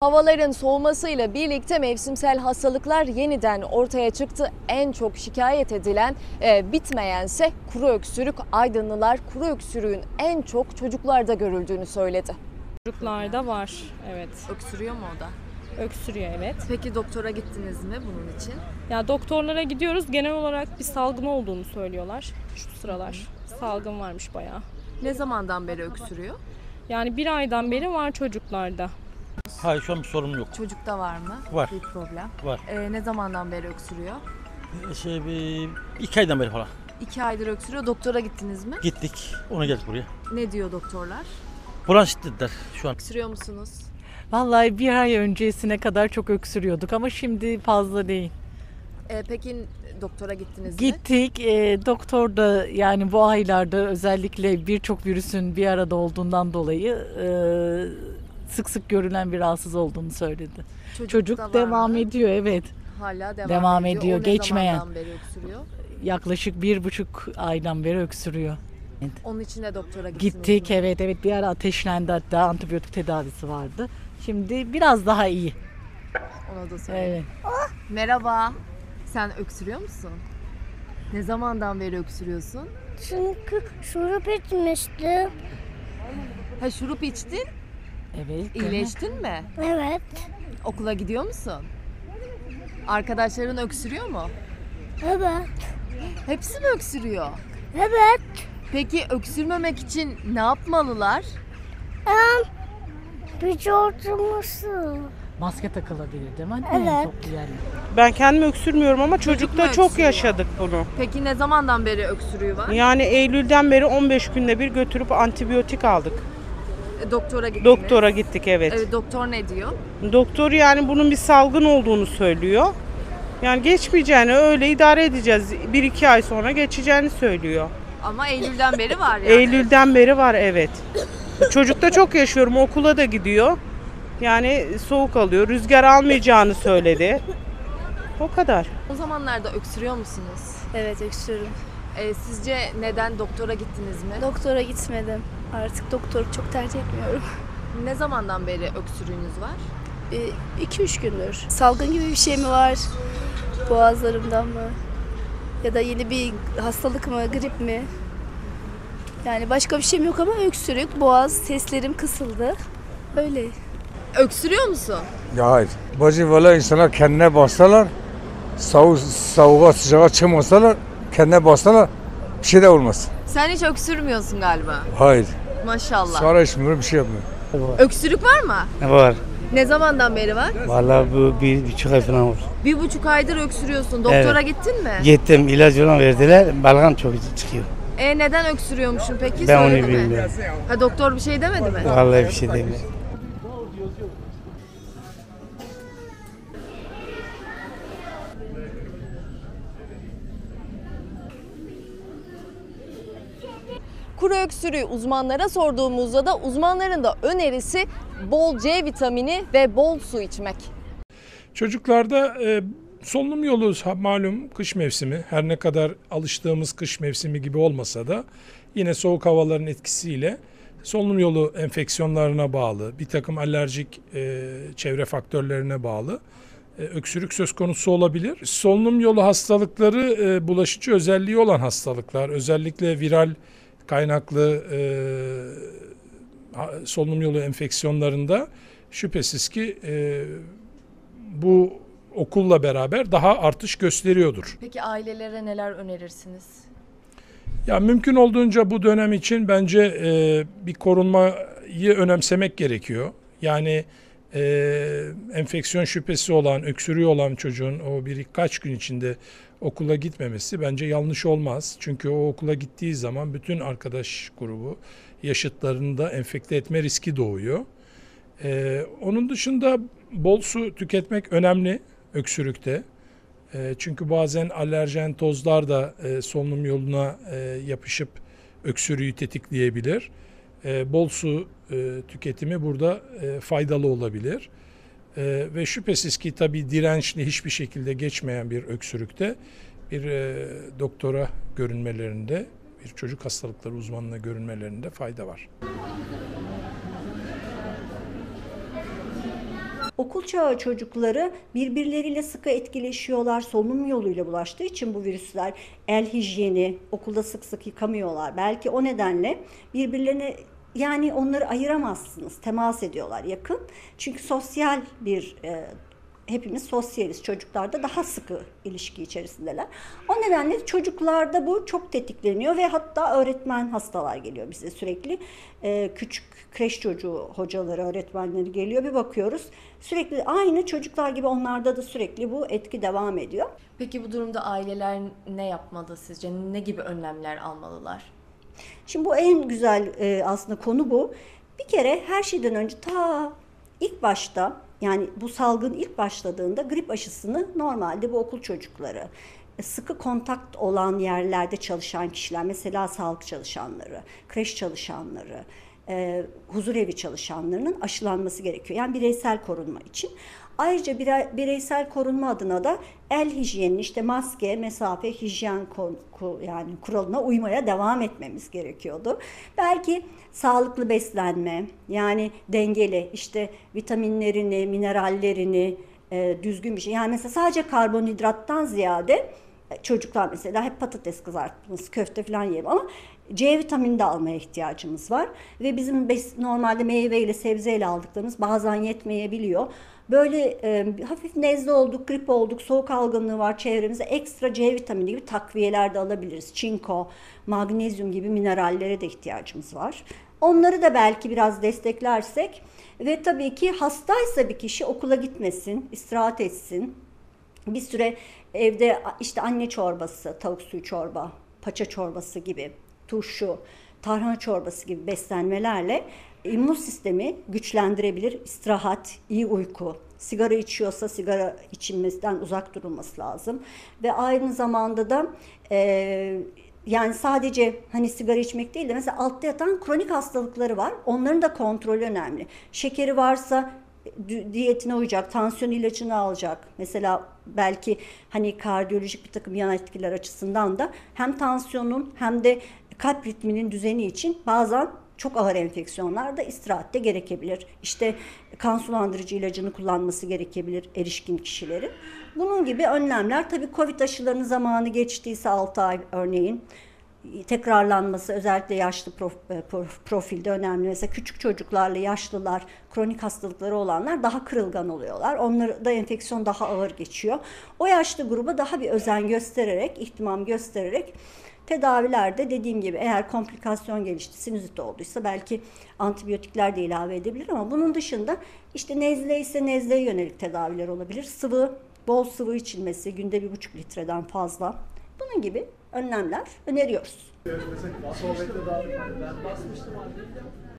Havaların soğumasıyla birlikte mevsimsel hastalıklar yeniden ortaya çıktı. En çok şikayet edilen, bitmeyense kuru öksürük. Aydınlılar kuru öksürüğün en çok çocuklarda görüldüğünü söyledi. Çocuklarda var, evet. Öksürüyor mu o da? Öksürüyor, evet. Peki doktora gittiniz mi bunun için? Ya doktorlara gidiyoruz. Genel olarak bir salgın olduğunu söylüyorlar şu sıralar. Salgın varmış bayağı. Ne zamandan beri öksürüyor? Yani bir aydan beri var çocuklarda. Hayır, şu an bir sorun yok. Çocukta var mı? Var. Bir problem. Var. Ne zamandan beri öksürüyor? Bir 2 aydan beri falan 2 aydır öksürüyor. Doktora gittiniz mi? gittik. Ona geldik buraya. Ne diyor doktorlar? Bronşit dediler şu an. Öksürüyor musunuz? Vallahi bir ay öncesine kadar çok öksürüyorduk ama şimdi fazla değil. Peki doktora gittiniz mi? Gittik, doktor da yani bu aylarda özellikle birçok virüsün bir arada olduğundan dolayı sık sık görülen bir rahatsız olduğunu söyledi. Çocuk var devam mı? ediyor, evet. Hala Devam ediyor, O ne geçmeyen. zamandan beri öksürüyor? Yaklaşık 1,5 aydan beri öksürüyor. Onun için de doktora gittiniz Gittik, mi? evet, bir ara ateşlendi, hatta antibiyotik tedavisi vardı. Şimdi biraz daha iyi. Ona da söyle. Evet. Merhaba. Sen öksürüyor musun? Ne zamandan beri öksürüyorsun? Çünkü şurup içmiştim. Ha, şurup içtin, Evet. iyileştin mi? Evet. Okula gidiyor musun? Arkadaşların öksürüyor mu? Evet. Hepsi mi öksürüyor? Evet. Peki öksürmemek için ne yapmalılar? Bir çocuğumuzsun. Maske takılabilir değil mi? Evet. Toplu yerler. Ben kendim öksürmüyorum ama çocukta mu çok öksürüyor? yaşadık bunu. Peki ne zamandan beri öksürüğü var? Yani Eylül'den beri 15 günde bir götürüp antibiyotik aldık. Doktora gittiniz. Doktora gittik, evet. Doktor ne diyor? Doktor yani bunun bir salgın olduğunu söylüyor. Yani geçmeyeceğini, öyle idare edeceğiz. 1-2 ay sonra geçeceğini söylüyor. Ama Eylül'den beri var yani. Eylül'den beri var, evet. Çocukta çok yaşıyorum, okula da gidiyor. Yani soğuk alıyor, rüzgar almayacağını söyledi. O kadar. O zamanlarda öksürüyor musunuz? Evet, öksürüyorum. Sizce neden doktora gittiniz mi? Doktora gitmedim. Artık doktoru çok tercih etmiyorum. Ne zamandan beri öksürüğünüz var? 2-3 gündür. Salgın gibi bir şey mi var? Boğazlarımdan mı? Ya da yeni bir hastalık mı, grip mi? Yani başka bir şeyim yok ama öksürük, boğaz, seslerim kısıldı. Öyle. Öksürüyor musun? Ya hayır. Bacı valla insanlar kendine bassalar, soğuğa sıcağa çıkmasalar, kendine bassalar bir şey de olmaz. Sen hiç öksürmüyorsun galiba. Hayır. Maşallah. Sigara içmiyorum, bir şey yapmıyorum. Öksürük var mı? Var. Ne zamandan beri var? Vallahi bu 1,5 ay falan oldu. 1,5 aydır öksürüyorsun. Doktora gittin mi? Gittim, ilaç falan verdiler. Balgam çok çıkıyor. Neden öksürüyormuşsun peki? Ben onu Söyledi mi? bilmiyorum. Ha, doktor bir şey demedi mi? Vallahi bir şey demiyorum. Kuru öksürüğü uzmanlara sorduğumuzda da uzmanların da önerisi bol C vitamini ve bol su içmek. Çocuklarda solunum yolu malum kış mevsimi, her ne kadar alıştığımız kış mevsimi gibi olmasa da yine soğuk havaların etkisiyle solunum yolu enfeksiyonlarına bağlı, bir takım alerjik çevre faktörlerine bağlı öksürük söz konusu olabilir. Solunum yolu hastalıkları bulaşıcı özelliği olan hastalıklar, özellikle viral kaynaklı solunum yolu enfeksiyonlarında şüphesiz ki bu okulla beraber daha artış gösteriyordur. Peki ailelere neler önerirsiniz? Ya mümkün olduğunca bu dönem için bence bir korunmayı önemsemek gerekiyor. Yani enfeksiyon şüphesi olan, öksürüğü olan çocuğun o birkaç gün içinde okula gitmemesi bence yanlış olmaz. Çünkü o okula gittiği zaman bütün arkadaş grubu, yaşıtlarını da enfekte etme riski doğuyor. Onun dışında bol su tüketmek önemli öksürükte. Çünkü bazen alerjen tozlar da solunum yoluna yapışıp öksürüğü tetikleyebilir. Bol su tüketimi burada faydalı olabilir. Ve şüphesiz ki tabii dirençli hiçbir şekilde geçmeyen bir öksürükte bir doktora görünmelerinde, bir çocuk hastalıkları uzmanına görünmelerinde fayda var. Okul çağı çocukları birbirleriyle sıkı etkileşiyorlar. Solunum yoluyla bulaştığı için bu virüsler, el hijyeni, okulda sık sık yıkamıyorlar. Belki o nedenle birbirlerine, yani onları ayıramazsınız. Temas ediyorlar yakın. Çünkü sosyal bir hepimiz sosyaliz. Çocuklar da daha sıkı ilişki içerisindeler. O nedenle çocuklarda bu çok tetikleniyor ve hatta öğretmen hastalar geliyor bize sürekli. Küçük kreş çocuğu hocaları, öğretmenleri geliyor. Bir bakıyoruz sürekli aynı çocuklar gibi onlarda da sürekli bu etki devam ediyor. Peki bu durumda aileler ne yapmalı sizce? Ne gibi önlemler almalılar? Şimdi bu en güzel aslında konu bu. Bir kere her şeyden önce ta ilk başta, yani bu salgın ilk başladığında grip aşısını normalde bu okul çocukları, sıkı kontakt olan yerlerde çalışan kişiler, mesela sağlık çalışanları, kreş çalışanları, huzurevi çalışanlarının aşılanması gerekiyor. Yani bireysel korunma için. Ayrıca bireysel korunma adına da el hijyenini, işte maske, mesafe, hijyen yani kuralına uymaya devam etmemiz gerekiyordu. Belki sağlıklı beslenme, yani dengeli, işte vitaminlerini, minerallerini düzgün bir şey. Yani mesela sadece karbonhidrattan ziyade çocuklar mesela hep patates kızartması, köfte falan yiyelim ama C vitamini de almaya ihtiyacımız var. Ve bizim normalde meyveyle, sebzeyle aldıklarımız bazen yetmeyebiliyor. Böyle hafif nezle olduk, grip olduk, soğuk algınlığı var çevremizde, ekstra C vitamini gibi takviyeler de alabiliriz. Çinko, magnezyum gibi minerallere de ihtiyacımız var. Onları da belki biraz desteklersek ve tabii ki hastaysa bir kişi okula gitmesin, istirahat etsin. Bir süre evde işte anne çorbası, tavuk suyu çorba, paça çorbası gibi, turşu, tarhana çorbası gibi beslenmelerle immün sistemi güçlendirebilir. İstirahat, iyi uyku, sigara içiyorsa sigara içilmesinden uzak durulması lazım. Ve aynı zamanda da yani sadece hani sigara içmek değil de mesela altta yatan kronik hastalıkları var. Onların da kontrolü önemli. Şekeri varsa diyetine uyacak, tansiyon ilacını alacak. Mesela belki hani kardiyolojik bir takım yan etkiler açısından da hem tansiyonun hem de kalp ritminin düzeni için bazen çok ağır enfeksiyonlarda istirahatte gerekebilir. İşte kan sulandırıcı ilacını kullanması gerekebilir erişkin kişilerin. Bunun gibi önlemler, tabii Covid aşılarının zamanı geçtiyse 6 ay örneğin, tekrarlanması özellikle yaşlı profilde önemli. Mesela küçük çocuklarla yaşlılar, kronik hastalıkları olanlar daha kırılgan oluyorlar. Onlarda enfeksiyon daha ağır geçiyor. O yaşlı gruba daha bir özen göstererek, ihtimam göstererek tedavilerde dediğim gibi eğer komplikasyon gelişti, sinüzit olduysa belki antibiyotikler de ilave edebilir ama bunun dışında işte nezle ise nezleye yönelik tedaviler olabilir. Sıvı, bol sıvı içilmesi, günde 1,5 litreden fazla. Bunun gibi önlemler öneriyoruz.